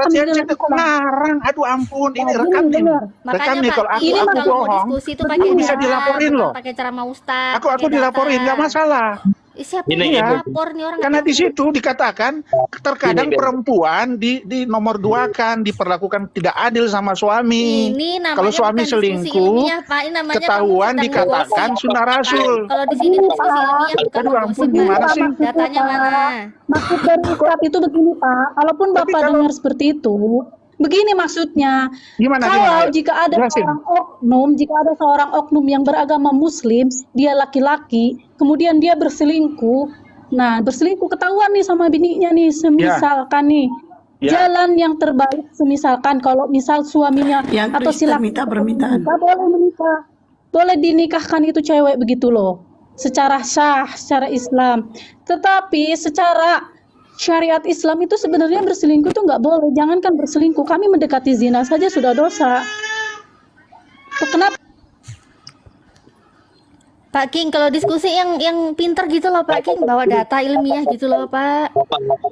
Ustaz Yasin kok ngarang? Aduh ampun, ini rekam nih. Rekam nih kalau aku kalau mau bohong, diskusi itu pakai bisa data, dilaporin bukan loh. pakai ceramah Ustaz. Aku dilaporin, nggak masalah. Siapa Gini, yang gini. lapor nih orang? Karena di situ dikatakan terkadang Gini, perempuan di nomor duakan, diperlakukan tidak adil sama suami. Ini namanya Kalau suami bukan diskusi selingkuh, ilmiah, Pak. Ini namanya ketahuan kamu sedang dikatakan menggosip. sunnah Rasul. Kalau di sini diskusi ilmiah bukan Aduh ampun, menggosip, gimana Pak. sih? Datanya mana? Maksud dari Ustadz itu begini Pak, kalaupun Tapi Bapak kalau- dengar seperti itu, begini maksudnya, Gimana? kalau Ayo, jika ada jelasin. seorang oknum yang beragama Muslim, dia laki-laki, kemudian dia berselingkuh, nah berselingkuh ketahuan nih sama bininya nih, semisalkan nih, Ya. jalan yang terbaik, semisalkan kalau misal suaminya Yang atau si Kristen laki minta permintaan. boleh menikah, boleh dinikahkan itu cewek begitu loh, secara sah, secara Islam. Tetapi secara syariat Islam itu sebenarnya berselingkuh tuh nggak boleh. Jangankan berselingkuh, kami mendekati zina saja sudah dosa. Kenapa? Pak King, kalau diskusi yang pinter gitu loh Pak King, bawa data ilmiah gitu loh Pak.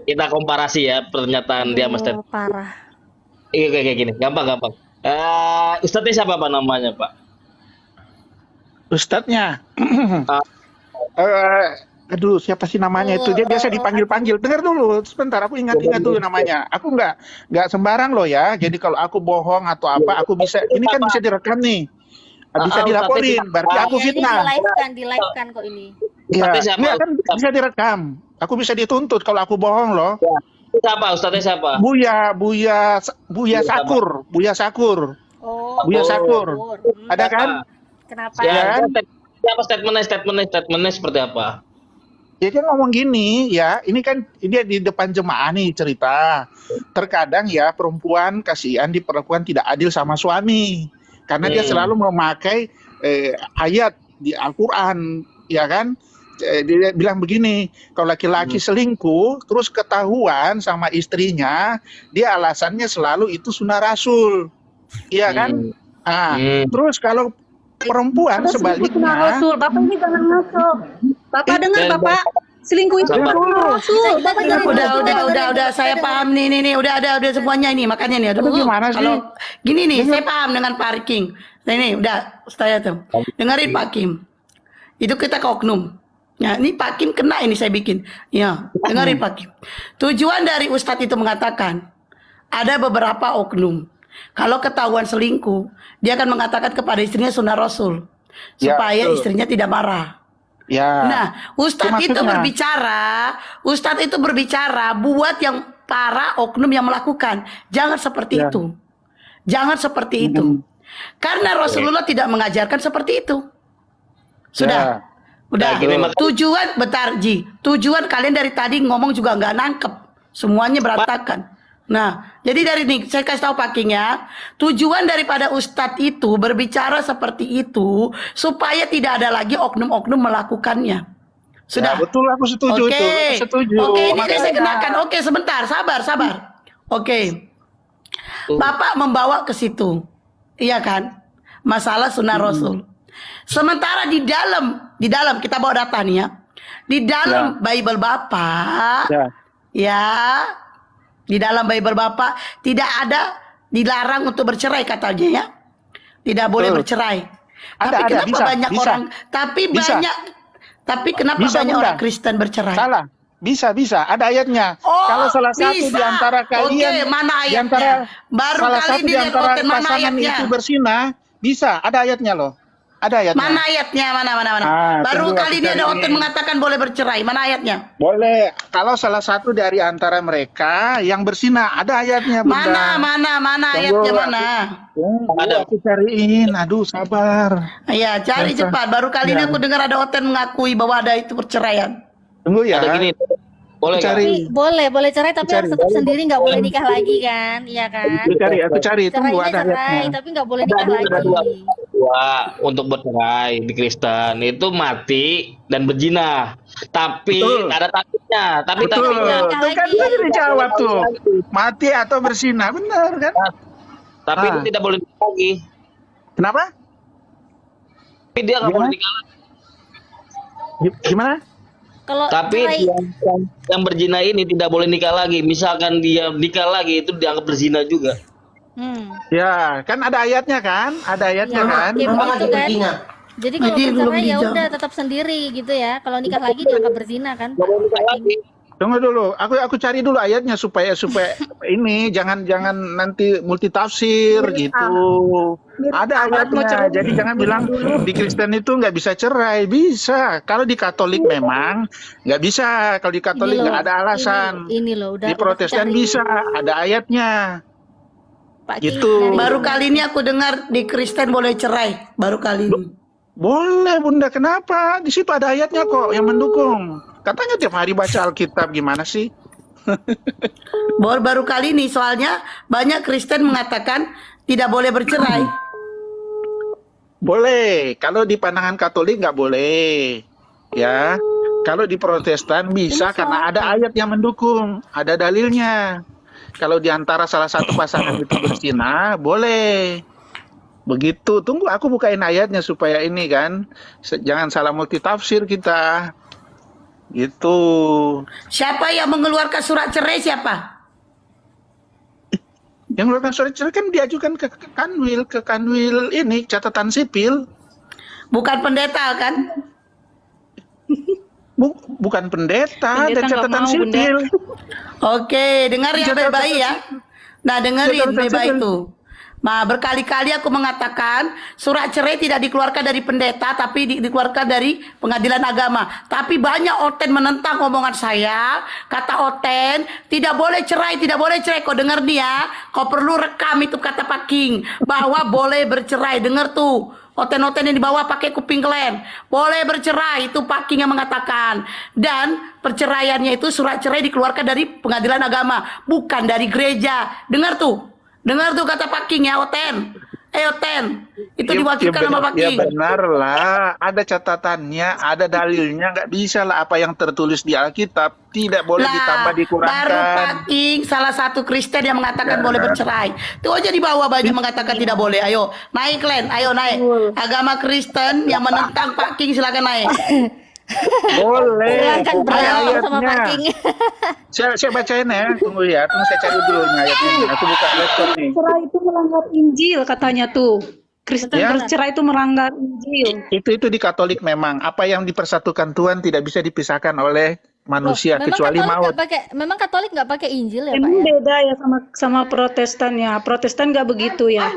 Kita komparasi ya pernyataan dia Mas Ted. Parah. Iya kayak gini, gampang. Ustadznya siapa Pak namanya Pak? Ustadznya. Ah. Aduh, siapa sih namanya itu? Dia biasa dipanggil-panggil. Dengar dulu, sebentar. Aku ingat-ingat dulu namanya. Aku nggak sembarang loh ya. Jadi kalau aku bohong atau apa, aku bisa. Ini kan bisa direkam nih. Bisa dilaporin. Berarti aku Ini fitnah. di live kan kok ini. Ya, Ustadznya siapa? ini kan bisa direkam. Aku bisa dituntut kalau aku bohong loh. Siapa? Ustadznya siapa? Buya Sakur. Oh. Buya Sakur. Ada kan? Kenapa? Ya, kan? siapa statementnya seperti apa? Ya dia ngomong gini ya, ini kan dia di depan jemaah nih cerita. Terkadang ya perempuan kasihan diperlakukan tidak adil sama suami. Karena dia selalu memakai ayat di Al-Quran, ya kan? Dia bilang begini, kalau laki-laki selingkuh, terus ketahuan sama istrinya, dia alasannya selalu itu sunnah Rasul, iya kan? Terus kalau perempuan sebaliknya, Rasul, Bapak ini jangan masuk. Bapak dengar Bapak, selingkuh itu Bapak. Rasul. Bapak jangan Udah, saya paham nih, udah semuanya ini, makanya nih, aduh, gimana sih? kalau gini nih, saya paham dengan Pak King. Nah ini, udah, saya tuh, dengerin Pak Kim, itu kita ke oknum. Nah ini Pak Kim kena ini saya bikin, ya, dengerin Pak Kim. Tujuan dari Ustadz itu mengatakan, ada beberapa oknum, kalau ketahuan selingkuh, dia akan mengatakan kepada istrinya sunnah Rasul, supaya istrinya tidak marah. ya. Nah, Ustadz itu berbicara buat yang para oknum yang melakukan. Jangan seperti itu. Jangan seperti itu. Karena Rasulullah tidak mengajarkan seperti itu. Sudah. Udah. Tujuan, bentar Ji. Tujuan kalian dari tadi ngomong juga nggak nangkep. Semuanya berantakan. Nah, jadi dari ini saya kasih tahu Pak King ya. Tujuan daripada Ustadz itu berbicara seperti itu supaya tidak ada lagi oknum-oknum melakukannya. Sudah. Ya, betul, aku setuju itu. Aku setuju. Oke, ini saya kenakan. Oke, sebentar, sabar. Oke. Bapak membawa ke situ. Iya kan? Masalah sunnah Rasul. Sementara di dalam kita bawa data nih ya. Di dalam Bible Bapak ya, di dalam Bible Bapak tidak ada dilarang untuk bercerai katanya ya. Tidak boleh bercerai. Tapi kenapa banyak orang kenapa banyak orang Kristen bercerai? Salah. Bisa. Ada ayatnya. Kalau salah satu di antara kalian, mana ayatnya? di antara Baru salah kali satu di antara mana pasangan ayatnya? itu bersinah, bisa. Ada ayatnya loh. Ada ayatnya. Mana ayatnya? Mana? Baru tunggu, kali ini ada cari oten mengatakan boleh bercerai. Mana ayatnya? Boleh. Kalau salah satu dari antara mereka yang bersinah, ada ayatnya, Bunda. Mana ayatnya mana? Ada. Aku cariin. Aduh, sabar. Iya, cari cepat. Baru kali ini aku dengar ada oten mengakui bahwa ada itu perceraian. Tunggu ya. Ada gini. Boleh cari. Boleh cerai tapi harus tetap sendiri, nggak boleh nikah lagi kan? Iya kan? Aku cari. Tunggu, ada cerai ayatnya. tapi nggak boleh nikah lagi. Untuk bercerai di Kristen itu mati dan berzina. Tapi ada tapinya. Betul. Itu kan tadi dijawab tuh. Mati atau bersinah, benar kan? Tapi itu tidak boleh nikah lagi. Kenapa? Tapi dia nggak boleh nikah lagi. Gimana? Kalau Tapi cerai, yang berzina ini tidak boleh nikah lagi. Misalkan dia nikah lagi itu dianggap berzina juga. Ya, kan ada ayatnya kan? Ada ayatnya Iya, kan? kayak begitu kan. Jadi kalau Jadi belum bercerai ya dijawab. udah tetap sendiri gitu ya. Kalau nikah lagi dianggap berzina kan, Nggak boleh nikah Pak lagi. King? Tunggu dulu, aku cari dulu ayatnya supaya ini jangan nanti multitafsir gitu. Ada ayatnya, jadi jangan bilang di Kristen itu nggak bisa cerai, bisa. Kalau di Katolik memang nggak bisa, kalau di Katolik nggak ada alasan. Ini loh, udah Di Protestan cari. bisa, ada ayatnya. Pak King Gitu. nyari. Baru kali ini aku dengar di Kristen boleh cerai. Baru kali ini. Boleh Bunda, kenapa? Di situ ada ayatnya kok yang mendukung. Katanya tiap hari baca Alkitab, gimana sih? Baru kali ini soalnya banyak Kristen mengatakan tidak boleh bercerai. Boleh, kalau di pandangan Katolik nggak boleh, ya. Kalau di Protestan bisa karena ada ayat yang mendukung, ada dalilnya. Kalau di antara salah satu pasangan itu berzina, boleh. Begitu. Tunggu, aku bukain ayatnya supaya ini kan, jangan salah multitafsir kita. Gitu. Siapa yang mengeluarkan surat cerai siapa? Yang mengeluarkan surat cerai kan diajukan ke Kanwil ini catatan sipil. Bukan pendeta kan? Bukan pendeta, ada Pendeta nggak catatan mau, Bunda. sipil. Oke, dengar ya Catatan baik-baik ya. Nah, dengerin Catatan baik-baik sipil. tuh. Nah, berkali-kali aku mengatakan surat cerai tidak dikeluarkan dari pendeta, tapi dikeluarkan dari pengadilan agama. Tapi banyak Oten menentang omongan saya. Kata Oten, tidak boleh cerai, tidak boleh cerai. Kau dengar nih ya, kau perlu rekam itu kata Pak King, bahwa boleh bercerai. Dengar tuh. Oten-oten yang di bawah pakai kuping kalian. Boleh bercerai, itu Pak King yang mengatakan. Dan perceraiannya itu surat cerai dikeluarkan dari pengadilan agama, bukan dari gereja. Dengar tuh. Dengar tuh kata Pak King ya, Oten. Oten. Itu diwakilkan sama Pak Ya King. benar lah, ada catatannya, ada dalilnya, nggak bisa lah apa yang tertulis di Alkitab tidak boleh ditambah baru dikurangkan. Pak King salah satu Kristen yang mengatakan boleh bercerai. Tuh aja di bawah banyak mengatakan tidak boleh. Ayo naik Len, ayo naik. Agama Kristen yang menentang Pak King silakan naik. Boleh, Silakan ada berantem sama Pak ayatnya. King. Saya bacain ya, tunggu saya cari dulu ini ayatnya. Aku buka laptop nih. Cerai itu melanggar Injil katanya tuh. Kristen Ya. bercerai itu melanggar Injil. Itu di Katolik memang apa yang dipersatukan Tuhan tidak bisa dipisahkan oleh manusia Memang kecuali Katolik maut. nggak pakai, memang Katolik nggak pakai Injil ya Pak Emang ya? beda ya sama Protestan ya. Protestan nggak begitu ya.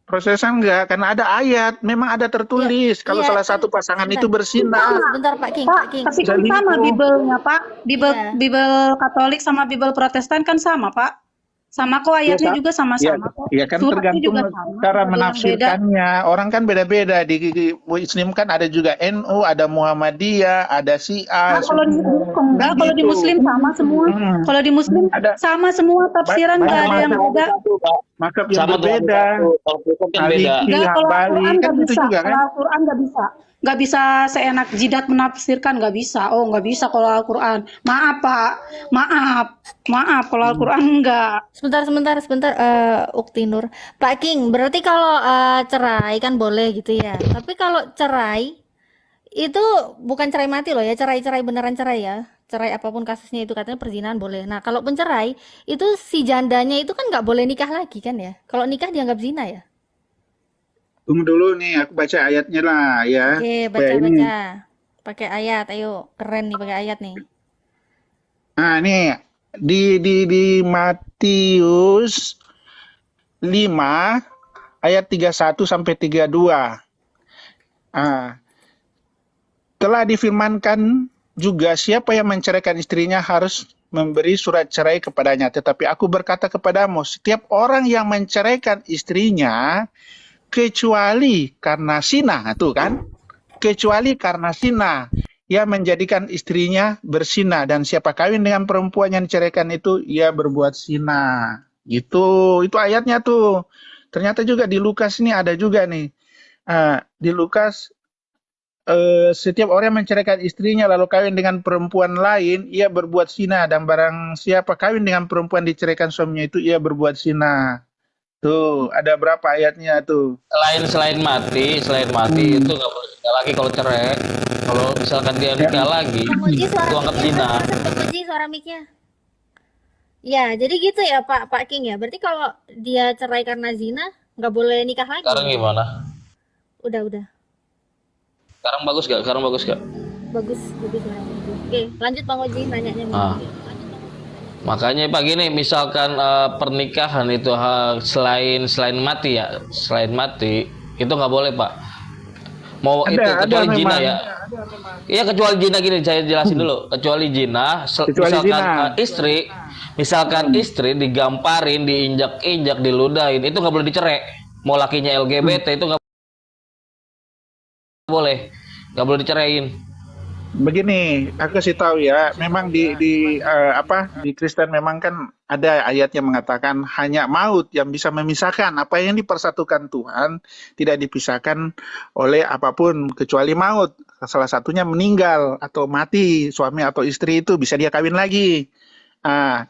Prosesan enggak, karena ada ayat, memang ada tertulis. Kalau iya, salah kan, satu pasangan sebentar. itu berzina. Sebentar Pak King, Pak, Pak King. tapi kan Jadi sama itu- Bibelnya, Pak. Iya. Bibel Katolik sama Bibel Protestan kan sama, Pak. Sama kok ayatnya Sa- juga sama-sama kok. Ya kan Suratnya tergantung juga sama. cara Ada yang beda. menafsirkannya. Orang kan beda-beda. Di Muslim kan ada juga NU, ada Muhammadiyah, ada Syiah. Nah, kalau di enggak, kalau di Gitu. Muslim sama semua. Hmm. Kalau di Muslim Ada- sama semua tafsiran, nggak ada yang macam-macam. beda. Mazhab yang Sama Tuhan berbeda. satu. Kalau Kristen kan beda. Maliki, Enggak, kalau Hambali, Al-Quran kan nggak itu bisa. juga kan. Kalau Al-Quran nggak bisa. Nggak bisa seenak jidat menafsirkan, nggak bisa. Oh, nggak bisa kalau Al-Quran. Maaf, Pak. Maaf. Kalau Al-Quran nggak. Sebentar, Ukti Nur. Pak King, berarti kalau cerai kan boleh gitu ya. Tapi kalau cerai itu bukan cerai mati loh ya, cerai beneran cerai ya. Cerai apapun kasusnya itu katanya perzinahan boleh. Nah, kalau pencerai itu si jandanya itu kan nggak boleh nikah lagi kan ya? Kalau nikah dianggap zina ya? Tunggu dulu nih, aku baca ayatnya lah ya. Oke, Supaya ini. baca. Pakai ayat, ayo. Keren nih pakai ayat nih. Nah, nih di Matius 5 ayat 31 sampai 32. Telah difirmankan juga siapa yang menceraikan istrinya harus memberi surat cerai kepadanya. Tetapi aku berkata kepadamu, setiap orang yang menceraikan istrinya kecuali karena zina, tuh kan? Kecuali karena zina, ia menjadikan istrinya berzina, dan siapa kawin dengan perempuan yang diceraikan itu ia berbuat zina. Gitu, itu ayatnya tuh. Ternyata juga di Lukas ini ada juga nih. Di Lukas setiap orang yang menceraikan istrinya lalu kawin dengan perempuan lain, ia berbuat zina, dan barang siapa kawin dengan perempuan diceraikan suaminya itu ia berbuat zina. Tuh, ada berapa ayatnya tuh? Selain mati itu nggak boleh nikah lagi kalau cerai. Kalau misalkan dia nikah lagi, Bang Oji suara itu anggap mic-nya, zina. Bang Oji suara mic-nya. Ya, jadi gitu ya Pak King ya. Berarti kalau dia cerai karena zina, nggak boleh nikah lagi. Sekarang gimana? Udah. Sekarang bagus gak? Bagus lah. Oke, lanjut Bang Oji nanyanya. Ah. Makanya Pak gini, misalkan pernikahan itu selain mati itu nggak boleh Pak. Mau itu kecuali zina memang. ya. Iya kecuali zina gini, saya jelasin dulu. Kecuali zina, misalkan istri digamparin, diinjak-injak, diludahin, itu nggak boleh dicerai. Mau lakinya LGBT itu nggak boleh diceraiin. Begini, aku kasih tahu ya, memang di Kristen memang kan ada ayat yang mengatakan hanya maut yang bisa memisahkan. Apa yang dipersatukan Tuhan tidak dipisahkan oleh apapun kecuali maut. Salah satunya meninggal atau mati, suami atau istri itu bisa dia kawin lagi.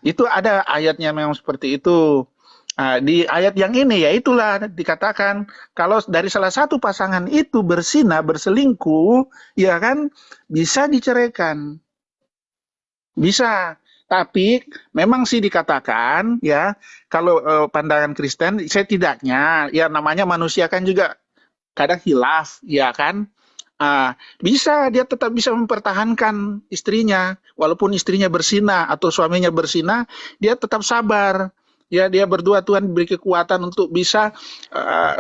Itu ada ayatnya memang seperti itu. Di ayat yang ini ya itulah dikatakan kalau dari salah satu pasangan itu berzina, berselingkuh, ya kan bisa diceraikan. Bisa. Tapi memang sih dikatakan ya kalau pandangan Kristen setidaknya ya namanya manusia kan juga kadang hilaf, ya kan? Bisa dia tetap bisa mempertahankan istrinya walaupun istrinya berzina atau suaminya berzina, dia tetap sabar. Ya dia berdua Tuhan beri kekuatan untuk bisa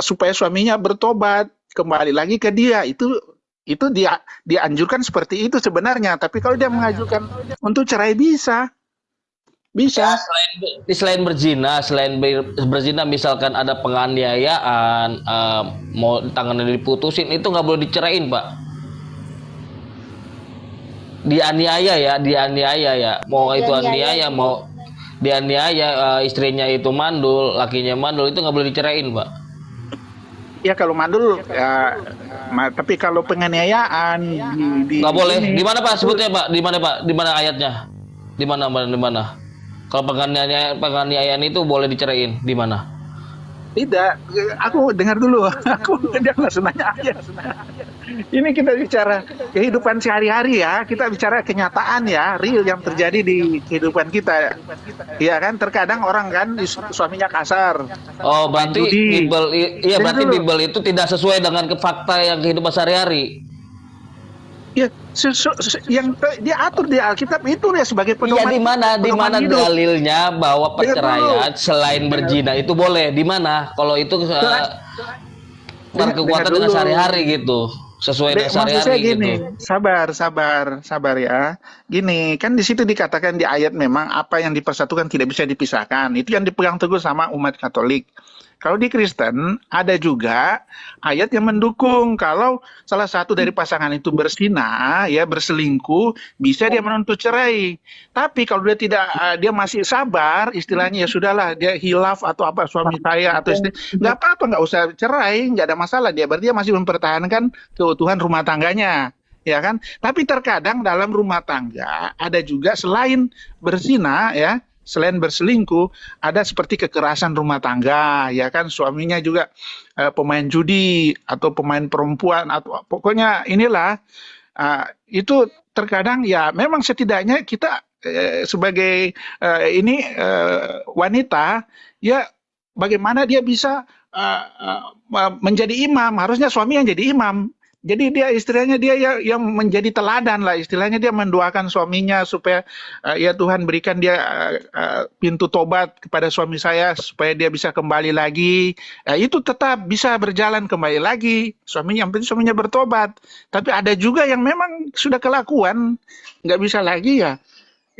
supaya suaminya bertobat kembali lagi ke dia. Itu dia dianjurkan seperti itu sebenarnya. Tapi kalau dia mengajukan untuk cerai bisa. Selain berzina misalkan ada penganiayaan, mau tangannya diputusin, itu nggak boleh diceraiin Pak. Dianiaya ya, mau itu aniaya, mau dianiaya, istrinya itu mandul, lakinya mandul, itu nggak boleh diceraiin Pak. Ya kalau mandul ya, tapi kalau penganiayaan nggak boleh. Di mana Pak sebutnya Pak? Di mana ayatnya? Di mana? Kalau penganiayaan itu boleh diceraiin di mana? Tidak, aku dengar dulu. Dia langsung nanya aja. Ini kita bicara kehidupan sehari-hari ya, kita bicara kenyataan ya, real yang terjadi di kehidupan kita. Iya kan, terkadang orang kan suaminya kasar. Oh, berarti Bible itu tidak sesuai dengan fakta yang kehidupan sehari-hari. Ya, yang dia atur di Alkitab itu ya sebagai pedoman. Iya, di mana dalilnya bahwa perceraian selain berzina itu boleh? Di mana? Kalau itu berkekuatan dengan sehari-hari gitu, sesuai dengan sehari-hari gini, gitu. Sabar ya. Gini, kan di situ dikatakan di ayat memang apa yang dipersatukan tidak bisa dipisahkan. Itu yang dipegang teguh sama umat Katolik. Kalau di Kristen ada juga ayat yang mendukung kalau salah satu dari pasangan itu berzina, ya berselingkuh, bisa dia menuntut cerai. Tapi kalau dia masih sabar, istilahnya ya sudahlah, dia hilaf atau apa suami saya atau istri, nggak apa-apa, nggak usah cerai, nggak ada masalah. Berarti dia masih mempertahankan keutuhan rumah tangganya. Ya kan? Tapi terkadang dalam rumah tangga ada juga selain berzina ya, selain berselingkuh, ada seperti kekerasan rumah tangga, ya kan, suaminya juga pemain judi atau pemain perempuan atau pokoknya inilah itu terkadang ya memang setidaknya kita sebagai wanita ya bagaimana dia bisa menjadi imam, harusnya suami yang jadi imam. Jadi istilahnya dia yang menjadi teladan lah, istilahnya dia mendoakan suaminya supaya ya Tuhan berikan dia pintu tobat kepada suami saya supaya dia bisa kembali lagi. Itu tetap bisa berjalan kembali lagi suaminya, yang penting suaminya bertobat. Tapi ada juga yang memang sudah kelakuan nggak bisa lagi ya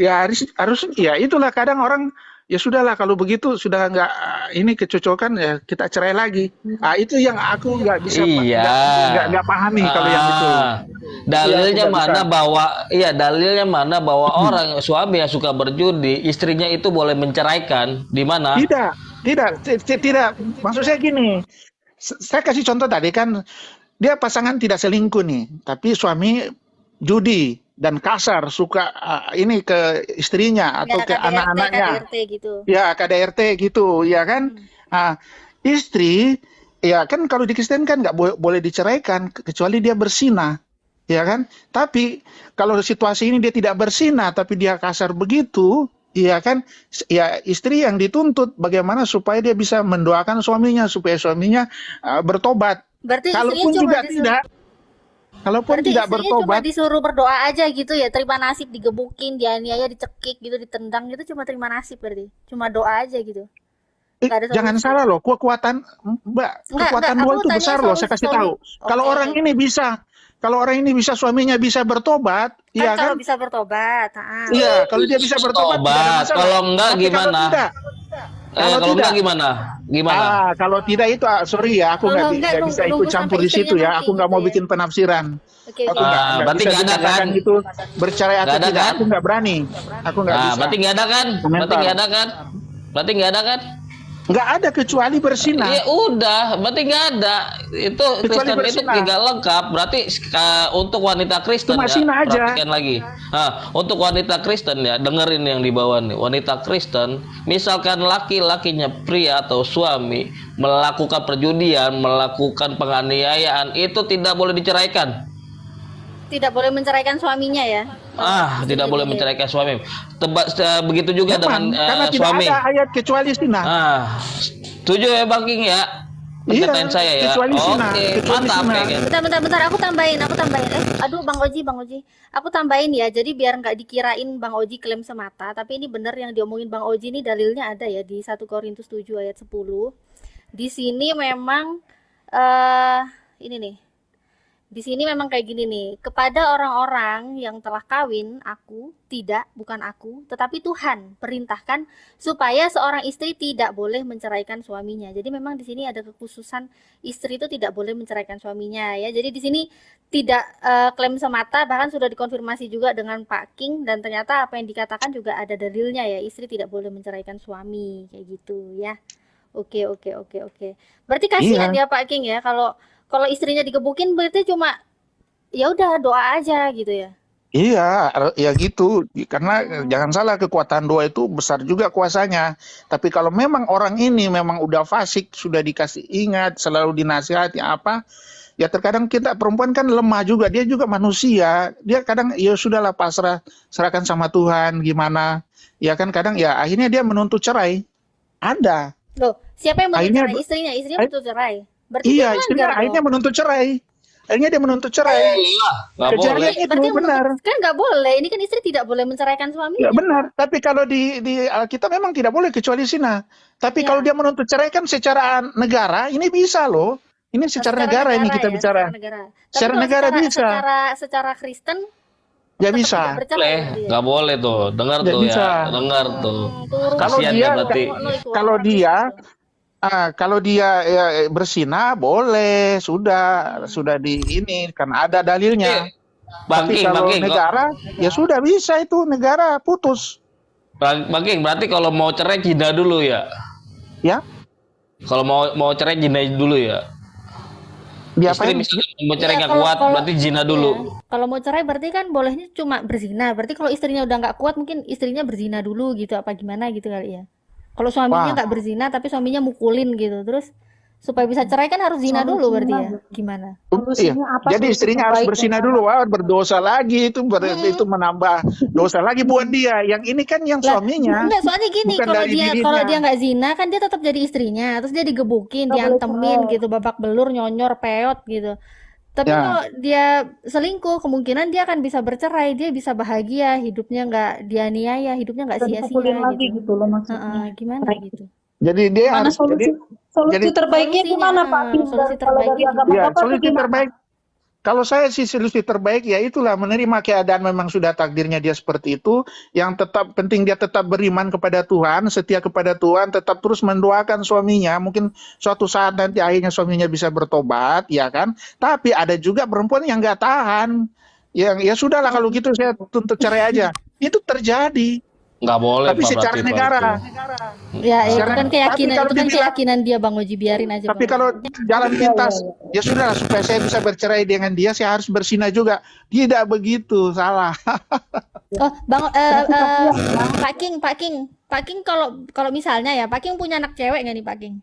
harus ya itulah kadang orang ya sudahlah kalau begitu sudah nggak kecocokan ya kita cerai lagi. Itu yang aku nggak bisa nggak pahami kalau yang itu. Dalilnya mana bahwa orang suami yang suka berjudi istrinya itu boleh menceraikan di mana? Tidak. Maksud saya gini. Saya kasih contoh tadi kan dia pasangan tidak selingkuh nih, tapi suami judi dan kasar suka ke istrinya atau ke anak-anaknya. KDRT gitu. Ya KDRT gitu, ya kan. Ah, istri, ya kan kalau di Kristen kan nggak boleh diceraikan kecuali dia bersinah, ya kan? Tapi kalau situasi ini dia tidak bersinah, tapi dia kasar begitu, ya kan? Ya istri yang dituntut bagaimana supaya dia bisa mendoakan suaminya supaya suaminya bertobat. Berarti istrinya Kalaupun cuma juga disuruh, tidak, kalaupun berarti tidak istrinya cuma bertobat, disuruh berdoa aja gitu ya, terima nasib, digebukin, dianiaya, dicekik gitu, ditendang gitu, cuma terima nasib berarti, cuma doa aja gitu, nggak ada jangan solusi. salah loh, kekuatan Mbak, Enggak, kekuatan aku doa itu tanya besar loh. Saya kasih tahu. Kalau Oke, orang ini bisa, kalau orang ini bisa suaminya bisa bertobat, kan iya kalau kan? bisa bertobat, Iya, kalau dia bisa bertobat tidak ada Tobat. masalah. Kalau enggak Tapi kalau gimana? tidak, kalau Kalau enggak tidak, gimana? Gimana? kalau tidak itu sorry ya, aku Kalau enggak nggak bisa nunggu ikut campur sampai di situ istrinya ya. mati Aku nggak gitu mau ya. bikin penafsiran. Oke, Aku oke. Berarti bisa nggak ada dikatakan kan? itu bercerai Nggak atau ada tidak. kan? Aku nggak berani. Aku nggak bisa. Berarti nggak ada kan? Berarti Komentar. nggak ada kan? Berarti nggak ada kan? Nggak ada kecuali bersinah. Ya udah, berarti nggak ada. Itu Kecuali Kristen itu bersinah. tidak lengkap. Berarti untuk wanita Kristen Cuma ya, sinah aja. perhatikan lagi. Nah, untuk wanita Kristen ya, dengerin yang di bawah nih. Wanita Kristen, misalkan laki-lakinya pria atau suami melakukan perjudian, melakukan penganiayaan, itu tidak boleh diceraikan. Tidak boleh menceraikan suaminya ya. Tidak boleh menceraikan suami. Begitu juga Jangan, dengan karena tidak suami. ada ayat kecuali sinah. Setuju ya Bang King ya? Perkataan saya ya. kecuali sinah. Oke, Kecuali mantap sinah. ya kan. Bentar, aku tambahin. Aduh, Bang Oji. Aku tambahin ya, jadi biar nggak dikirain Bang Oji klaim semata, tapi ini benar yang diomongin Bang Oji ini dalilnya ada ya di 1 Korintus 7 ayat 10. Di sini memang ini nih. Di sini memang kayak gini nih, kepada orang-orang yang telah kawin, bukan aku, tetapi Tuhan perintahkan supaya seorang istri tidak boleh menceraikan suaminya. Jadi memang di sini ada kekhususan istri itu tidak boleh menceraikan suaminya ya. Jadi di sini tidak klaim semata, bahkan sudah dikonfirmasi juga dengan Pak King dan ternyata apa yang dikatakan juga ada dalilnya ya, istri tidak boleh menceraikan suami kayak gitu ya. Oke. Berarti kasihan ya Pak King ya kalau istrinya digebukin berarti cuma ya udah doa aja gitu ya. Iya, ya gitu. Karena jangan salah, kekuatan doa itu besar juga kuasanya. Tapi kalau memang orang ini memang udah fasik, sudah dikasih ingat, selalu dinasihati apa, ya terkadang kita perempuan kan lemah juga, dia juga manusia. Dia kadang ya sudahlah serahkan sama Tuhan gimana. Ya kan kadang ya akhirnya dia menuntut cerai. Ada. Loh, siapa yang Akhirnya menuntut cerai? Istrinya menuntut cerai. Berarti Iya, dia istrinya melanggar akhirnya dong. menuntut cerai. Akhirnya dia menuntut cerai. Iya, nggak boleh. Kejadian itu Berarti yang benar. menuntut kan nggak boleh. Ini kan istri tidak boleh menceraikan Ya suaminya. benar, tapi kalau di Alkitab memang tidak boleh kecuali zina. Tapi Ya. kalau dia menuntut cerai kan secara negara ini bisa loh. Ini secara negara ini kita ya, bicara. secara negara. Tapi Secara kalau negara bisa. secara Kristen Ya tetap bisa. tidak bercerai Boleh, berarti ya. nggak boleh tuh. Dengar Nggak tuh bisa. ya, dengar tuh. Turun. Kalau Kasihan dia ya berarti. kalau dia berzina boleh, sudah di ini kan ada dalilnya. Bang Tapi King, kalau Bang King, negara ya sudah bisa itu negara putus. Bang King, berarti kalau mau cerai jina dulu ya. Ya, Kalau mau cerai jina dulu ya. Istri diapain? misalnya mau cerai Iya, nggak kuat, berarti jina dulu. Iya. Kalau mau cerai berarti kan bolehnya cuma berzina. Berarti kalau istrinya udah nggak kuat mungkin istrinya berzina dulu gitu apa gimana gitu kali ya. Kalau suaminya Wah. nggak berzina tapi suaminya mukulin gitu. Terus supaya bisa cerai kan harus zina dulu berarti ya. Gimana? Iya. Solusinya apa? Jadi Solusi istrinya harus terbaiknya bersinah apa? dulu, berdosa lagi itu menambah dosa lagi buat dia. Yang ini kan yang Lah, suaminya. enggak, soalnya gini, bukan kalau dari dia dirinya. kalau dia nggak zina kan dia tetap jadi istrinya, terus dia digebukin, Nggak boleh diantemin cerai. gitu, babak belur, nyonyor, peot gitu. Tapi Ya. kalau dia selingkuh, kemungkinan dia akan bisa bercerai, dia bisa bahagia, hidupnya nggak dianiaya, hidupnya nggak Dan sia-sia dipukulin lagi gitu. gitu loh maksudnya. Gimana gitu? Jadi dia Mana harus solusi jadi- terbaiknya Solusinya, gimana Pak? solusi Kalau terbaiknya dari agama ya Bapak tuh solusi gimana? terbaik. Kalau saya sih solusi terbaik ya itulah menerima keadaan memang sudah takdirnya dia seperti itu. Yang tetap penting dia tetap beriman kepada Tuhan, setia kepada Tuhan, tetap terus mendoakan suaminya. Mungkin suatu saat nanti akhirnya suaminya bisa bertobat, ya kan? Tapi ada juga perempuan yang nggak tahan. Yang ya sudahlah kalau gitu saya tuntut cerai aja. Itu terjadi. Nggak boleh, Tapi Pak, secara berarti, Pak, negara. itu. Ya, itu Sekarang- kan keyakinan, tapi kalau itu kan dibilang- keyakinan dia Bang Oji, biarin aja. Tapi Bang kalau Oji. jalan pintas, ya sudah supaya saya bisa bercerai dengan dia, saya harus bersinah juga. Tidak begitu, salah. Oh, Pak King, kalau misalnya ya, Pak King punya anak cewek nggak nih Pak King?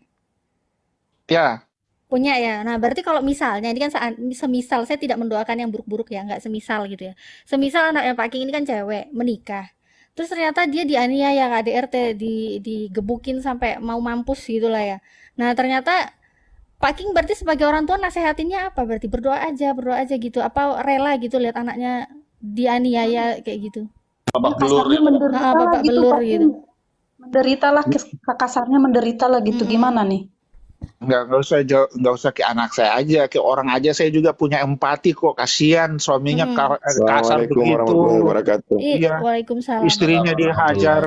Ya, Punya ya. Nah, berarti kalau misalnya ini kan semisal saya tidak mendoakan yang buruk-buruk ya, nggak semisal gitu ya. Semisal anaknya Pak King ini kan cewek, menikah. Terus ternyata dia dianiaya KDRT, digebukin sampai mau mampus gitu lah ya. Nah, ternyata Pak King berarti sebagai orang tua nasehatinnya apa? Berarti berdoa aja gitu. Apa rela gitu lihat anaknya dianiaya kayak gitu? Babak belur Kasarnya ya. menderita Heeh, lah babak gitu belur Pak gitu. King. Menderita lah, kasarnya menderita lah gitu. Gimana nih? nggak usah ke anak saya aja, ke orang aja saya juga punya empati kok. Kasihan suaminya Mm-mm. kasar Assalamualaikum warahmatullahi begitu. wabarakatuh. Iya, Waalaikumsalam. istrinya Warahmatullah. dihajar.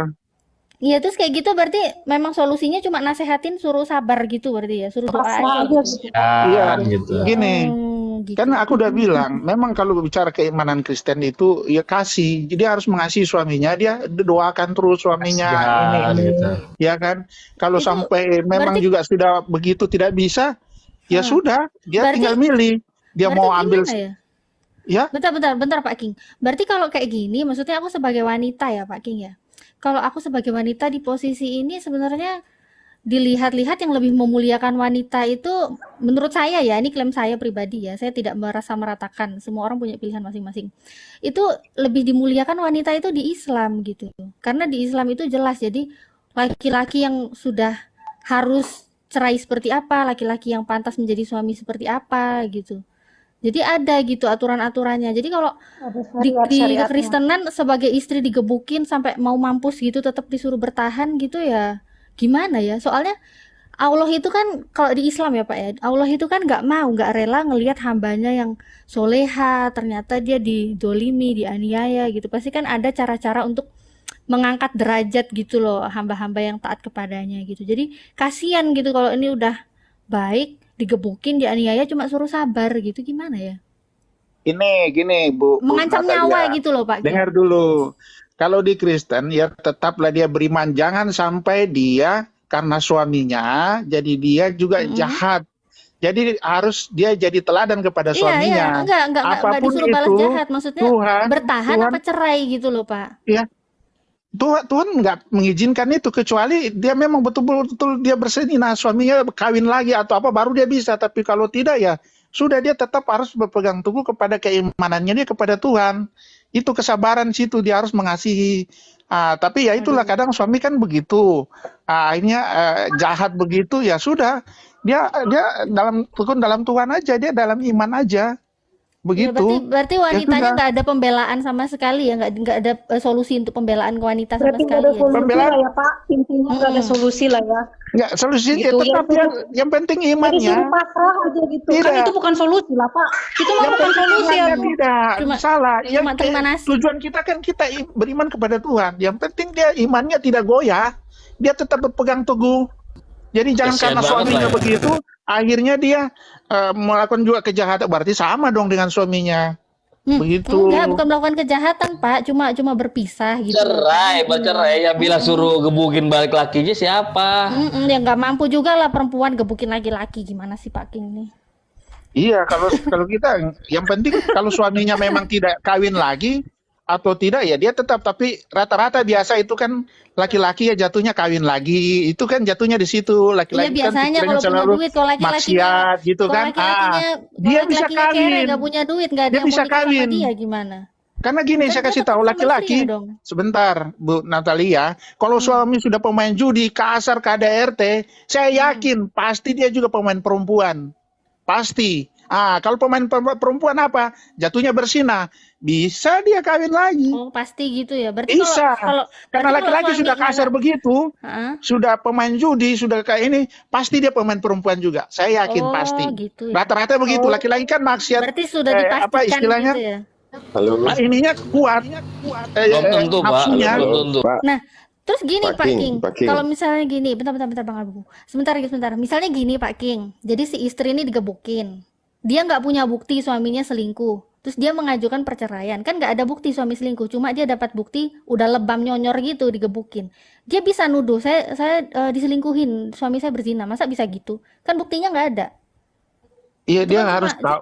Iya, terus kayak gitu berarti memang solusinya cuma nasehatin suruh sabar gitu berarti ya, suruh doa Pasrah aja aja gitu. gitu. Iya, Gitu. gini. Gitu. Kan aku udah bilang, memang kalau bicara keimanan Kristen itu ya kasih. Jadi harus mengasihi suaminya, dia doakan terus suaminya Kasihan ini, gitu. ya kan. Kalau Itu sampai memang berarti juga sudah begitu tidak bisa, ya Hah, sudah, dia berarti tinggal milih. Dia berarti mau ambil, gimana ya? ya Bentar Pak King. Berarti kalau kayak gini, maksudnya aku sebagai wanita ya Pak King ya. Kalau aku sebagai wanita di posisi ini sebenarnya dilihat-lihat yang lebih memuliakan wanita itu menurut saya ya, ini klaim saya pribadi ya, saya tidak merasa meratakan, semua orang punya pilihan masing-masing. Itu lebih dimuliakan wanita itu di Islam gitu. Karena di Islam itu jelas, jadi laki-laki yang sudah harus cerai seperti apa, laki-laki yang pantas menjadi suami seperti apa gitu. Jadi ada gitu aturan-aturannya. Jadi kalau Ada di syariat-syariatnya. kekristenan sebagai istri digebukin sampai mau mampus gitu tetap disuruh bertahan gitu ya gimana ya? Soalnya Allah itu kan kalau di Islam ya Pak ya, Allah itu kan nggak rela ngelihat hambanya yang soleha ternyata dia didolimi, dianiaya gitu. Pasti kan ada cara-cara untuk mengangkat derajat gitu loh hamba-hamba yang taat kepadanya gitu. Jadi kasihan gitu kalau ini udah baik digebukin, dianiaya cuma suruh sabar gitu gimana ya? gini Bu Mengancam nyawa Natalia, gitu loh Pak King. dengar dulu. Kalau di Kristen ya tetaplah dia beriman, jangan sampai dia karena suaminya jadi dia juga jahat. Jadi harus dia jadi teladan kepada Iya, suaminya. enggak Apapun disuruh balas itu, jahat. Maksudnya bertahan Tuhan apa cerai gitu loh, Pak. ya Tuhan nggak mengizinkan itu kecuali dia memang betul-betul dia berseninah suaminya kawin lagi atau apa baru dia bisa. Tapi kalau tidak ya sudah dia tetap harus berpegang teguh kepada keimanannya dia kepada Tuhan. Itu kesabaran situ dia harus mengasihi. Tapi ya itulah kadang suami kan begitu. Akhirnya jahat begitu ya sudah dia dalam tekun dalam Tuhan aja dia dalam iman aja Ya, begitu. berarti Ya wanitanya sudah. nggak ada pembelaan sama sekali ya, nggak ada solusi untuk pembelaan ke wanita sama Berarti nggak sekali ada ya. solusi Pembelaan lah ya Pak. Intinya nggak ada solusi lah ya. nggak solusinya Gitu ya. tetap ya yang penting Jadi imannya. suruh pasrah aja gitu. Kan Tidak. itu bukan solusi lah Pak. Itu mah Yang bukan penting solusi ya. imannya tidak Cuma salah. cuma terima nasi. Tujuan kita kan kita beriman kepada Tuhan. Yang penting dia imannya tidak goyah. Dia tetap berpegang teguh. Jadi jangan Kasihan karena banget suaminya lah ya. begitu, akhirnya dia melakukan juga kejahatan. Berarti sama dong dengan suaminya. Begitu. Enggak, bukan melakukan kejahatan, Pak. Cuma berpisah gitu loh, Pak. Bercerai. Yang bilang suruh gebukin balik lakinya siapa? Ya nggak mampu juga lah perempuan gebukin laki-laki. Gimana sih Pak King nih? Iya, kalau kita yang penting kalau suaminya memang tidak kawin lagi atau tidak ya dia tetap, tapi rata-rata biasa itu kan laki-laki ya jatuhnya kawin lagi. Itu kan jatuhnya di situ. Iya Laki-laki kan biasanya pikirannya kalau punya selalu duit, kalau laki-lakinya maksiat gitu kalau kan. laki-lakinya Dia bisa kere kawin. nggak punya duit, nggak ada Dia yang mau bisa nikah sama kawin. dia gimana? Karena gini Kan saya dia kasih tetap tahu sama laki-laki, istrinya dong. sebentar Bu Natalia, kalau suami sudah pemain judi, kasar KDRT, saya yakin pasti dia juga pemain perempuan. Pasti. Kalau pemain perempuan apa? Jatuhnya bersinah. Bisa dia kawin lagi. Oh pasti gitu ya. Berarti Bisa. kalau Karena berarti laki-laki kalau sudah suami kasar begitu, Heeh. sudah pemain judi, sudah kayak ini, pasti dia pemain perempuan juga. Saya yakin Oh pasti. gitu ya. Rata-rata begitu. Laki-laki kan maksiat, Berarti sudah apa dipastikan istilahnya? gitu ya. Halo, Ininya kuat. Belum tentu, Pak. Nafsunya. Belum tentu. Pak. Nah, terus gini Pak Pak King, King, Pak King. kalau misalnya gini, bentar Bang Abu. Sebentar. Misalnya gini Pak King, jadi si istri ini digebukin. Dia nggak punya bukti suaminya selingkuh. Terus dia mengajukan perceraian. Kan nggak ada bukti suami selingkuh, cuma dia dapat bukti udah lebam nyonyor gitu digebukin. Dia bisa nuduh, saya diselingkuhin, suami saya berzina. Masa bisa gitu? Kan buktinya nggak ada. Iya, Itu dia kan harus cuma tahu.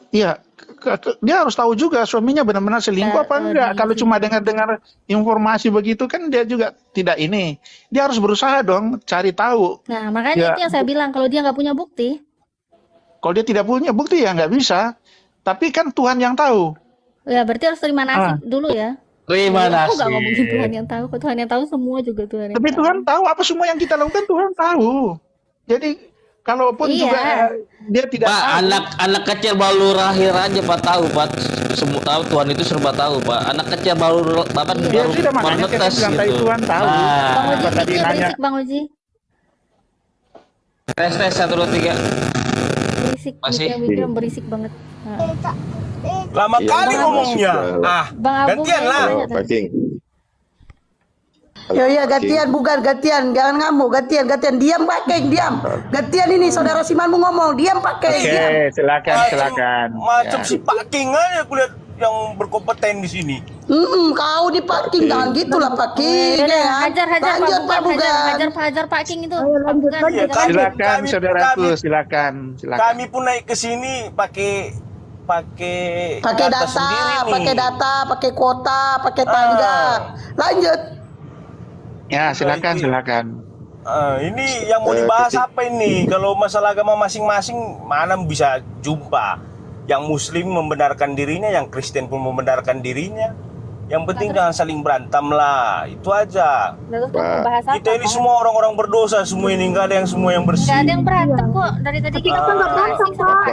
Iya, dia harus tahu juga suaminya benar-benar selingkuh apa Kalau enggak. di Kalau cuma dengar-dengar informasi begitu kan dia juga tidak ini. Dia harus berusaha dong cari tahu. Nah, makanya Ya, itu yang saya bilang, kalau dia nggak punya bukti, kalau dia tidak punya bukti ya nggak bisa. Tapi kan Tuhan yang tahu. ya berarti harus terima Ah, nasib dulu ya. Terima Aku nggak ngomongin Tuhan nasib. yang tahu, kok Tuhan yang tahu semua juga Tuhan yang tapi tahu. Tuhan tahu apa semua yang kita lakukan Tuhan tahu. Jadi kalaupun juga Iya, dia tidak Pak, tahu, anak kecil baru lahir aja Pak tahu Pak. Semua tahu Tuhan itu serba tahu Pak. Anak kecil baru Bapak iya. ya baru sudah makanya kita menetes bilang tadi gitu. Tuhan tahu. Nah, Bang Oji, Apa tadi mic-nya nanya? berisik Bang Oji. tes 1 2 3. Berisik, Masih? mic-nya berisik banget. Nah. Lama Iya, kali Bang Abu, ngomongnya. Ah, Bang Abu gantian kayaknya lah. banyak Halo, tadi. Pak King. Halo, Ya ya Pak King. gantian bukan gantian, jangan ngamuk, gantian diam Pak Keng, diam. Gantian ini saudara Simanmu ngomong, diam Pak Keng, Oke, diam. silakan. Macam Ya. si Pak King aja aku lihat yang berkompeten di sini. Kau di Pak King, jangan gitulah Pak King. Yaudah, Ya. hajar Pak Lanjut Pak Bugan, Bugan. hajar Pak King itu. Ayo, Pak lanjut, Bugan, lanjut. hajar. Silakan Kami- saudaraku, kami- silakan. Kami pun naik ke sini pakai Pakai data, sendiri nih. pakai data, pakai kuota, pakai tangga. Lanjut. Ya, silakan. Ini yang mau dibahas apa ini? Kalau masalah agama masing-masing mana bisa jumpa. Yang Muslim membenarkan dirinya, yang Kristen pun membenarkan dirinya. Yang penting jangan saling berantem lah. Itu aja. Terus Pak. mau bahas apa? Kita ini semua orang-orang berdosa semua ini, nggak ada yang semua yang bersih. Nggak ada yang berantem kok. Dari tadi kita nggak berantem Pak.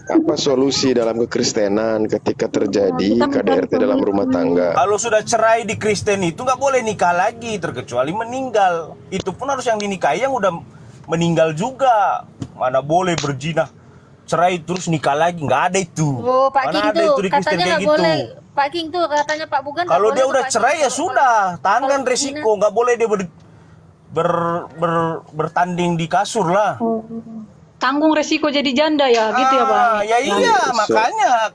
Apa solusi dalam kekristenan ketika terjadi KDRT dalam rumah tangga? Kalau sudah cerai di Kristen itu nggak boleh nikah lagi, terkecuali meninggal. Itu pun harus yang dinikahi yang udah meninggal juga. Mana boleh berzina, cerai terus nikah lagi, nggak ada itu. Oh, Pak King Mana ada tuh itu di Kristen katanya kayak nggak gitu. boleh. Pak King tuh katanya Pak Bugan nggak Kalau boleh dia tuh, udah Pak cerai King. ya sudah, tanggan Kalau resiko, nggak boleh dia bertanding di kasur lah. Tanggung resiko jadi janda ya, gitu ya Bang. Ya iya,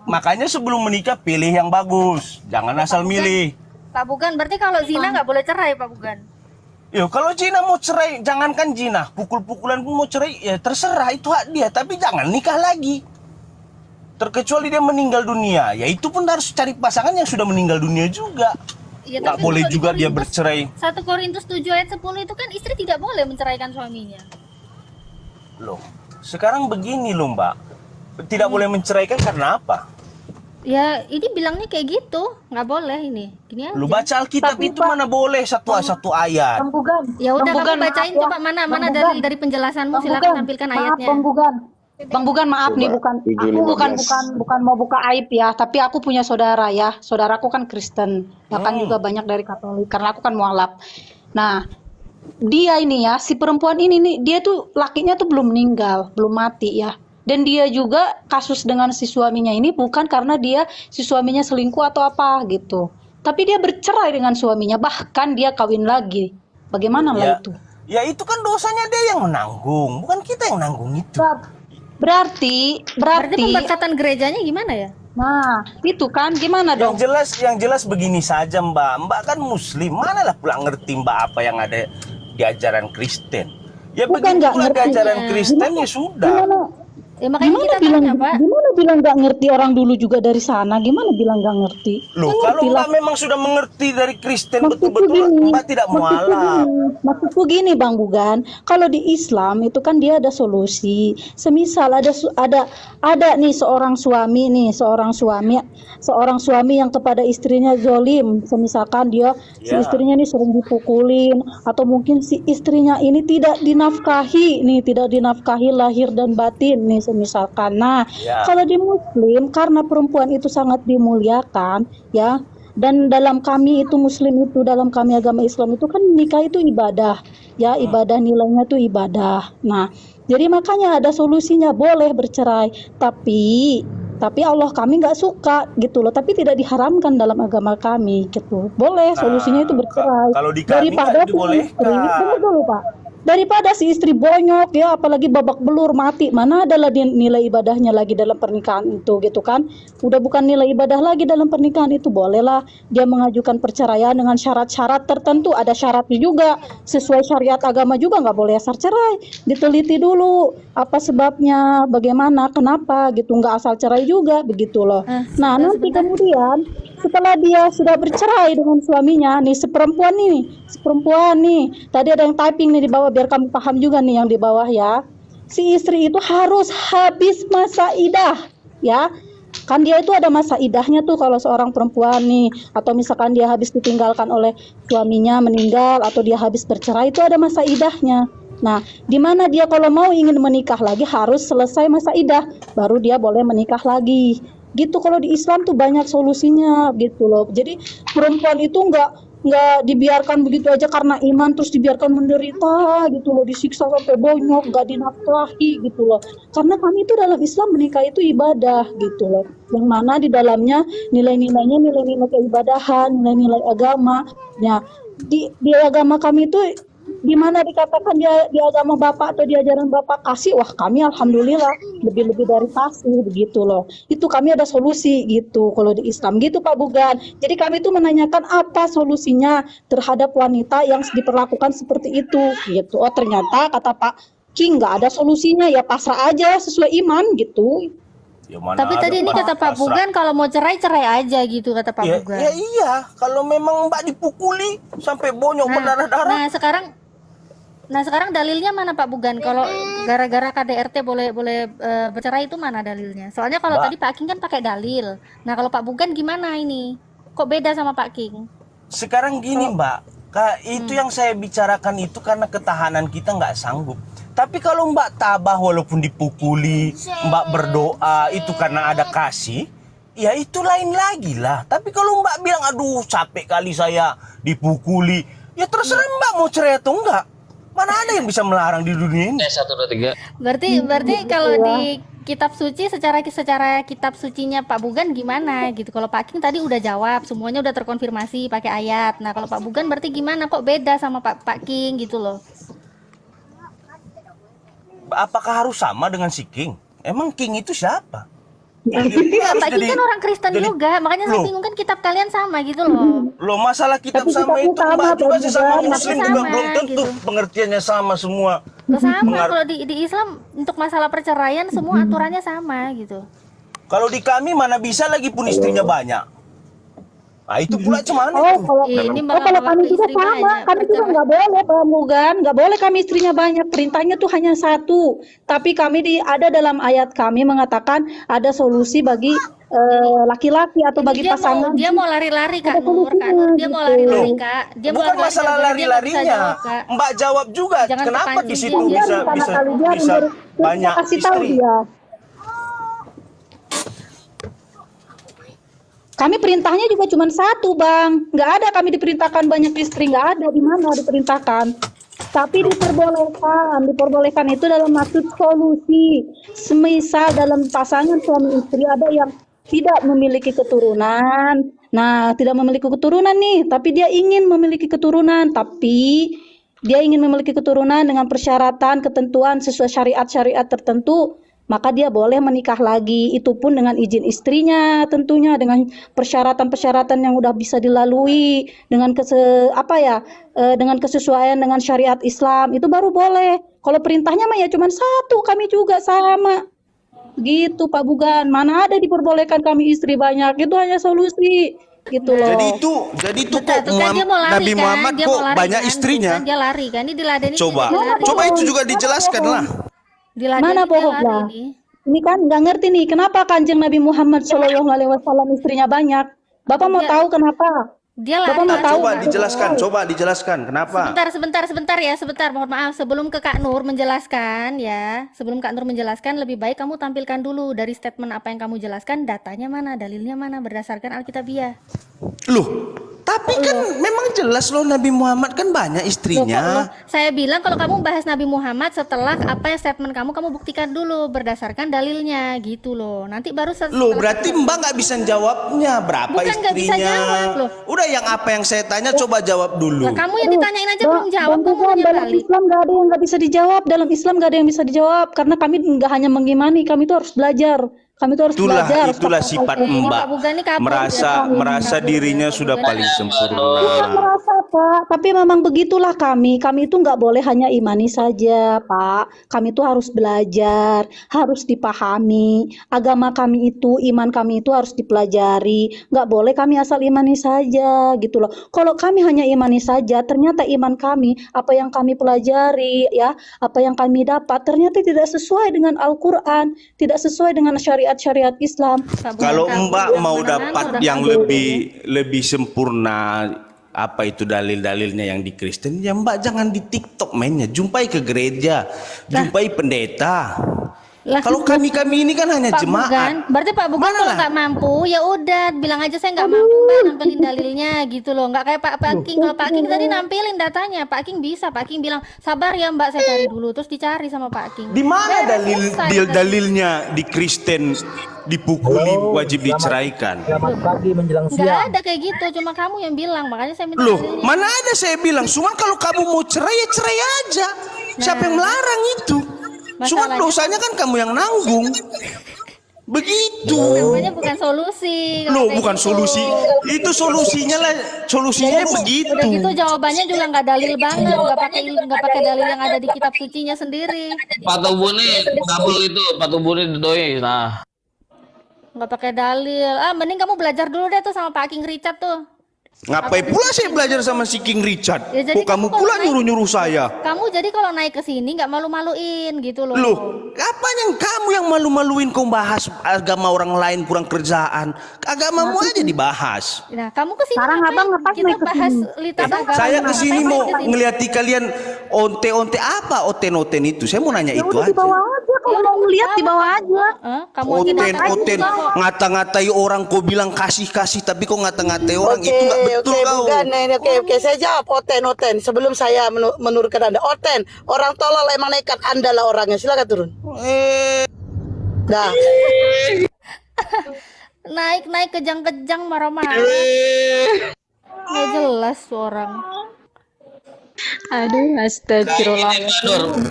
makanya sebelum menikah pilih yang bagus, jangan asal milih. Pak Bugan, berarti kalau zina nggak boleh cerai Pak Bugan. Yo, kalau Cina mau cerai, jangankan Cina, pukul-pukulan pun mau cerai, ya terserah itu hak dia, tapi jangan nikah lagi. Terkecuali dia meninggal dunia, ya itu pun harus cari pasangan yang sudah meninggal dunia juga. Ya, Nggak tapi boleh kalau di juga dia Korintus- bercerai. 1 Korintus 7 ayat 10 itu kan istri tidak boleh menceraikan suaminya. Loh, sekarang begini loh Mbak, tidak boleh menceraikan karena apa? Ya, ini bilangnya kayak gitu, nggak boleh ini. Gini aja. Lu baca Alkitab itu mana boleh satu ayat. Bang Bugan. Ya udah Bang kamu Bugan, bacain maaf ya. coba mana Bang dari Bugan. penjelasanmu, Bang silakan Bugan, tampilkan maaf, ayatnya. Bang Bugan. Bang Bugan, maaf Coba, nih, bukan 7:15. bukan mau buka aib ya, tapi aku punya saudara ya. Saudaraku kan Kristen, bahkan juga banyak dari Katolik karena aku kan mualaf. Nah, dia ini ya, si perempuan ini nih, dia tuh lakinya tuh belum meninggal, belum mati ya. Dan dia juga kasus dengan si suaminya ini bukan karena si suaminya selingkuh atau apa gitu. Tapi dia bercerai dengan suaminya, bahkan dia kawin lagi. Bagaimana lah itu? Ya itu kan dosanya dia yang menanggung, bukan kita yang nanggung itu. Berarti Berarti pembatasan gerejanya gimana ya? nah, itu kan gimana dong? Yang jelas begini saja Mbak. Mbak kan Muslim, manalah pula ngerti Mbak apa yang ada di ajaran Kristen. Ya Bukan nggak begitulah di ngerti. ajaran Kristen ya sudah. Ya makanya kita tanya, Pak. Gimana bilang nggak ngerti, orang dulu juga dari sana? Gimana bilang nggak ngerti? Loh, Kan kalau ngerti lah. Mbak memang sudah mengerti dari Kristen Maksudku betul-betul, gini, Mbak tidak mualaf. Maksudku gini Bang Bugan, kalau di Islam itu kan dia ada solusi. Semisal ada nih seorang suami yang kepada istrinya zolim, semisalkan si Ya. istrinya nih sering dipukulin, atau mungkin si istrinya ini tidak dinafkahi lahir dan batin nih semisalkan. Nah, Ya. kalau di Muslim karena perempuan itu sangat dimuliakan ya. Dan dalam kami agama Islam itu kan nikah itu ibadah ya, ibadah, nilainya itu ibadah. Nah, jadi makanya ada solusinya, boleh bercerai, tapi Allah kami nggak suka gitu loh, tapi tidak diharamkan dalam agama kami gitu. Boleh, solusinya itu bercerai. kalau di kami nggak dibolehkan. Tunggu dulu Pak. Daripada si istri bonyok ya, apalagi babak belur mati, mana adalah nilai ibadahnya lagi dalam pernikahan itu gitu kan. Udah bukan nilai ibadah lagi dalam pernikahan itu. Bolehlah dia mengajukan perceraian dengan syarat-syarat tertentu, ada syaratnya juga. Sesuai syariat agama juga nggak boleh asal cerai. Diteliti dulu apa sebabnya, bagaimana, kenapa gitu, nggak asal cerai juga begitu loh. Nah, nanti kemudian setelah dia sudah bercerai dengan suaminya, nih si perempuan nih, tadi ada yang typing nih di bawah biar kamu paham juga nih yang di bawah ya. Si istri itu harus habis masa idah, ya. Kan dia itu ada masa idahnya tuh kalau seorang perempuan nih, atau misalkan dia habis ditinggalkan oleh suaminya meninggal atau dia habis bercerai itu ada masa idahnya. Nah, di mana dia kalau mau ingin menikah lagi harus selesai masa idah, baru dia boleh menikah lagi. Gitu kalau di Islam tuh banyak solusinya gitu loh. Jadi perempuan itu nggak dibiarkan begitu aja karena iman terus dibiarkan menderita gitu loh, disiksa sampai bonyok, nggak dinafkahi gitu loh. Karena kami itu dalam Islam menikah itu ibadah gitu loh. Yang mana di dalamnya nilai-nilainya nilai-nilai keibadahan, nilai-nilai agama. Ya, di agama kami itu di mana dikatakan dia di agama Bapak atau di ajaran Bapak kasih, wah kami alhamdulillah lebih-lebih dari kasih begitu loh. Itu kami ada solusi gitu kalau di Islam gitu Pak Bugan. Jadi kami itu menanyakan apa solusinya terhadap wanita yang diperlakukan seperti itu gitu. Oh ternyata kata Pak King nggak ada solusinya, ya pasrah aja sesuai iman gitu. Ya mana Tapi ada, tadi ini Pak, kata Pak pasrah. Bugan kalau mau cerai aja gitu kata Pak Ya, Bugan. ya iya, kalau memang Mbak dipukuli sampai bonyok berdarah-darah. Nah sekarang dalilnya mana Pak Bugan? Kalau gara-gara KDRT boleh bercerai itu mana dalilnya? Soalnya kalau Mbak. tadi Pak King kan pakai dalil. Nah kalau Pak Bugan gimana ini? Kok beda sama Pak King? Sekarang gini Mbak, itu yang saya bicarakan itu karena ketahanan kita nggak sanggup. Tapi kalau Mbak tabah walaupun dipukuli, Mbak berdoa itu karena ada kasih, ya itu lain lagi lah. Tapi kalau Mbak bilang, aduh capek kali saya dipukuli, ya terserah Mbak mau cerai atau enggak. Mana ada yang bisa melarang di dunia ini? 1, 2, 3. Berarti kalau di kitab suci secara kitab sucinya Pak Bugan gimana gitu? Kalau Pak King tadi udah jawab, semuanya udah terkonfirmasi pakai ayat. Nah kalau Pak Bugan berarti gimana? Kok beda sama Pak King gitu loh? Apakah harus sama dengan si King? Emang King itu siapa? Enggak, Pak King kan orang Kristen juga, makanya saya Loh. bingung kan kitab kalian sama gitu loh. Loh masalah kitab Tapi sama kitabnya itu sama, Mbak juga Pak sesama Bugan. muslim juga Sama, belum tentu gitu. pengertiannya sama semua. Loh sama, Mengar- kalau di Islam untuk masalah perceraian semua aturannya sama gitu. Kalau di kami mana bisa lagi pun istrinya banyak. Nah itu pula cuman Oh, itu. kalau Ini kalau kami juga istri sama, banyak, kami juga perceraian. nggak boleh Pak Mugan, nggak boleh kami istrinya banyak, perintahnya tuh hanya satu. Tapi kami ada dalam ayat kami mengatakan ada solusi bagi laki-laki atau bagi pasangan. Dia mau lari-lari Kak Ada Nur, Kak Nur dia mau solusinya, lari-lari gitu. Kak. Dia mau Bukan lari-lari masalah jauh-jauh, dia nggak bisa lari-larinya. jawab, Kak. Mbak jawab juga Jangan kenapa kepancing di dia. situ Dia bisa pertama bisa kali dia bisa kita banyak kasih tahu istri. dia. Kami perintahnya juga cuma satu, Bang. Nggak ada kami diperintahkan banyak istri, nggak ada di mana diperintahkan. Tapi diperbolehkan itu dalam maksud solusi. Semisal dalam pasangan suami istri ada yang tidak memiliki keturunan. Nah, tidak memiliki keturunan nih, tapi dia ingin memiliki keturunan, tapi dia ingin memiliki keturunan dengan persyaratan, ketentuan sesuai syariat-syariat tertentu, maka dia boleh menikah lagi, itu pun dengan izin istrinya tentunya, dengan persyaratan-persyaratan yang udah bisa dilalui, dengan dengan kesesuaian dengan syariat Islam, itu baru boleh. Kalau perintahnya mah ya cuma satu, kami juga sama. Gitu Pak Bugan, mana ada diperbolehkan kami istri banyak, itu hanya solusi. Gitu loh. Jadi itu Betul, kok tuh kan dia mau lari Nabi kan, Muhammad dia kok mau lari banyak kan, istrinya? tuh kan dia lari kan, ini diladeni Coba, juga dilari. coba itu juga dijelaskan lah. Diladeni Mana dia bohongnya? lari ini. Ini kan nggak ngerti nih, kenapa Kanjeng Nabi Muhammad SAW istrinya banyak? Bapak mau tahu kenapa? Dia lari Bapak mau kan. tahu? Coba dijelaskan kenapa? Sebentar ya, mohon maaf. Sebelum ke Kak Nur menjelaskan ya, sebelum Kak Nur menjelaskan, lebih baik kamu tampilkan dulu dari statement apa yang kamu jelaskan, datanya mana, dalilnya mana, berdasarkan Alkitabiah. Loh, Tapi kan memang jelas loh Nabi Muhammad kan banyak Loh, istrinya. saya bilang kalau kamu bahas Nabi Muhammad setelah apa yang statement kamu buktikan dulu berdasarkan dalilnya gitu loh. Nanti baru Loh berarti Mbak nggak bisa jawabnya berapa Bukan nggak bisa istrinya. jawab, loh. Udah yang apa yang saya tanya coba jawab dulu. Lah, kamu yang ditanyain aja belum jawab, Bang kamu Rizwan, nanya dalam balik. Islam nggak ada yang nggak bisa dijawab. Dalam Islam nggak ada yang bisa dijawab karena kami nggak hanya mengimani, kami itu harus belajar. Kami itu harus belajar. Itulah sifat Ini Mbak. Pak Buga nih kabur Merasa dirinya sudah paling Bukan sempurna. merasa Pak, tapi memang begitulah kami. Kami itu nggak boleh hanya imani saja Pak. Kami itu harus belajar, harus dipahami. Agama kami itu, iman kami itu harus dipelajari. Nggak boleh kami asal imani saja gitu loh. Kalau kami hanya imani saja, ternyata iman kami, apa yang kami pelajari ya, apa yang kami dapat, ternyata tidak sesuai dengan Al-Quran, tidak sesuai dengan syariat Islam. Pak Buga Kalau kabur, Mbak mau kemana-mana dapat udah yang kabur. lebih sempurna apa itu dalil-dalilnya yang di Kristen ya Mbak jangan di TikTok mainnya, jumpai ke gereja, jumpai pendeta. Lah, Kalau kami ini kan hanya Pak jemaat. Bugan, berarti Pak Bugan Mana kalau lah? nggak mampu ya udah bilang aja saya nggak mampu Mbak nampilin dalilnya gitu loh, nggak kayak Pak King. Kalau Pak King tadi nampilin datanya, Pak King bisa, Pak King bilang sabar ya Mbak saya cari dulu, terus dicari sama Pak King. Di mana Udah selesai. dalilnya di Kristen dipukuli wajib diceraikan? Selamat pagi menjelang Nggak siang. ada kayak gitu, cuma kamu yang bilang, makanya saya minta Loh, dalilnya. mana ada saya bilang, cuma kalau kamu mau cerai ya cerai aja. Siapa yang melarang itu? Cuma Masalahnya- dosanya kan kamu yang nanggung. Begitu. Namanya bukan solusi. kalau Loh, kayak bukan gitu. solusi. Itu solusinya lah, solusinya begitu. Udah gitu jawabannya juga nggak dalil banget, nggak pakai dalil yang ada di kitab sucinya sendiri, Pak Tubuni kabel itu, Pak Tubuni doi. Nah, nggak pakai dalil. Mending kamu belajar dulu deh tuh sama Pak King Richard tuh. Ngapain pula saya belajar sama si King Richard? Ya, jadi Kok kamu kamu pula kalau naik- nyuruh-nyuruh saya? Kamu jadi kalau naik ke sini nggak malu-maluin gitu loh. Loh, apa yang kamu yang malu-maluin kau bahas agama orang lain kurang kerjaan? Agamamu aja dibahas. Nah, kamu ke sini Sekarang abang ngapain kita naik ke bahas sini? lintas agama. Saya kesini Ngapain mau ke sini? ngeliati kalian onte-onte apa oten-oten itu. Saya mau nanya Ya itu udah di aja. bawah aja, kalau mau ngeliat di bawah aja. Kamu aja datang Oten-oten juga kok. ngata-ngatai orang kau bilang kasih-kasih tapi kau ngata-ngatai orang itu nggak betul kau. bukan ini oke saya jawab oten sebelum saya menurunkan Anda. Oten, orang tolol emang nekat, Anda lah orangnya. Silakan turun. Dah. Naik kejang-kejang marah-marah. Nggak jelas tuh orang. Aduh, astagfirullah.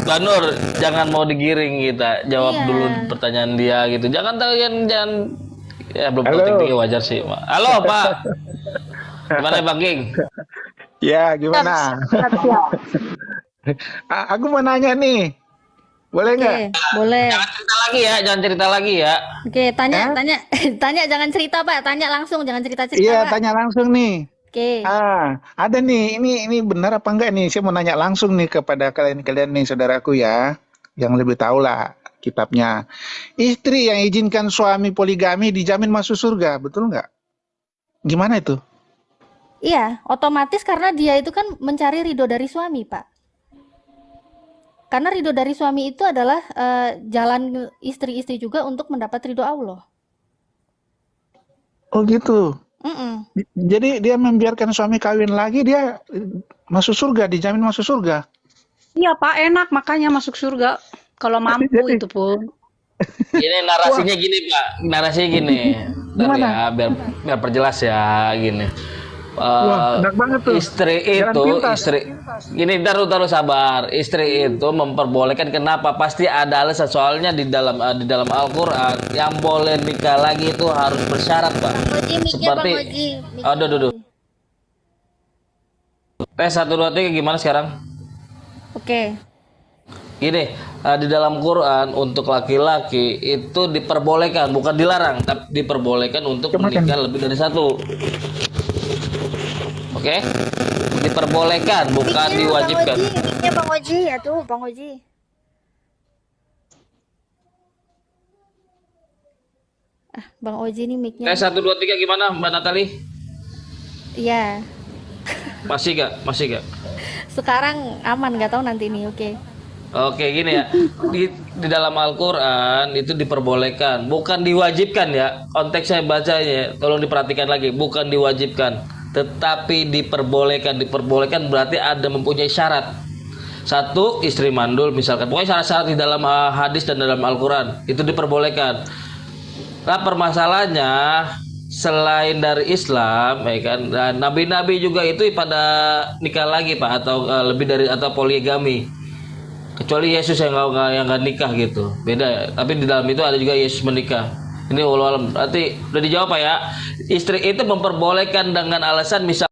Mbak Nur, jangan mau digiring kita. Jawab Iya. dulu pertanyaan dia gitu. Jangan ya belum penting tinggi wajar sih. Halo, Pak. Gimana Pak King? Ya, gimana? Aku mau nanya nih. Boleh nggak? Oke, boleh. Jangan cerita lagi ya. Oke, tanya, jangan cerita Pak, tanya langsung, jangan cerita-cerita Iya, Pak. tanya langsung nih. Oke. Ada nih, ini benar apa enggak nih? Saya mau nanya langsung nih kepada kalian nih, saudaraku ya, yang lebih tahu lah kitabnya. Istri yang izinkan suami poligami dijamin masuk surga, betul nggak? Gimana itu? Iya, otomatis karena dia itu kan mencari ridho dari suami, Pak. Karena ridho dari suami itu adalah jalan istri-istri juga untuk mendapat ridho Allah. Oh gitu. Mm-mm. Jadi dia membiarkan suami kawin lagi, dia masuk surga, dijamin masuk surga. Iya Pak, enak makanya masuk surga. Kalau mampu itu pun. Ini narasinya gini Pak, narasinya gini. Bentar Gimana? ya, biar perjelas ya gini. Wah, enak banget tuh. Jalan pintas. Gini taruh sabar. Istri itu memperbolehkan, kenapa? Pasti ada alasan, soalnya di dalam Al-Qur'an yang boleh nikah lagi itu harus bersyarat, Pak. Seperti aduh. Tes 1 2 3 gimana sekarang? Oke. Gini, di dalam Quran untuk laki-laki itu diperbolehkan, bukan dilarang, tapi diperbolehkan untuk menikah lebih dari satu. Oke? Diperbolehkan, bukan diwajibkan. Mic-nya Bang Oji, ya tuh Bang Oji. Bang Oji nih mic-nya. Tes 1 2 3 gimana Mbak Natali? Iya. Masih gak? Sekarang aman, nggak tahu nanti nih. Oke. Oke, gini ya. Di dalam Al-Qur'an itu diperbolehkan, bukan diwajibkan ya. Konteksnya bacanya, tolong diperhatikan lagi, bukan diwajibkan. tetapi diperbolehkan berarti ada mempunyai syarat. Satu, istri mandul misalkan. Pokoknya syarat-syarat di dalam hadis dan dalam Al-Quran itu diperbolehkan. Nah, permasalahannya selain dari Islam, ya kan, nabi-nabi juga itu pada nikah lagi Pak, atau lebih dari, atau poligami. Kecuali Yesus yang nggak nikah gitu, beda ya. Tapi di dalam itu ada juga Yesus menikah. Ini wallahu alam. Berarti udah dijawab Pak ya. Istri itu memperbolehkan dengan alasan misal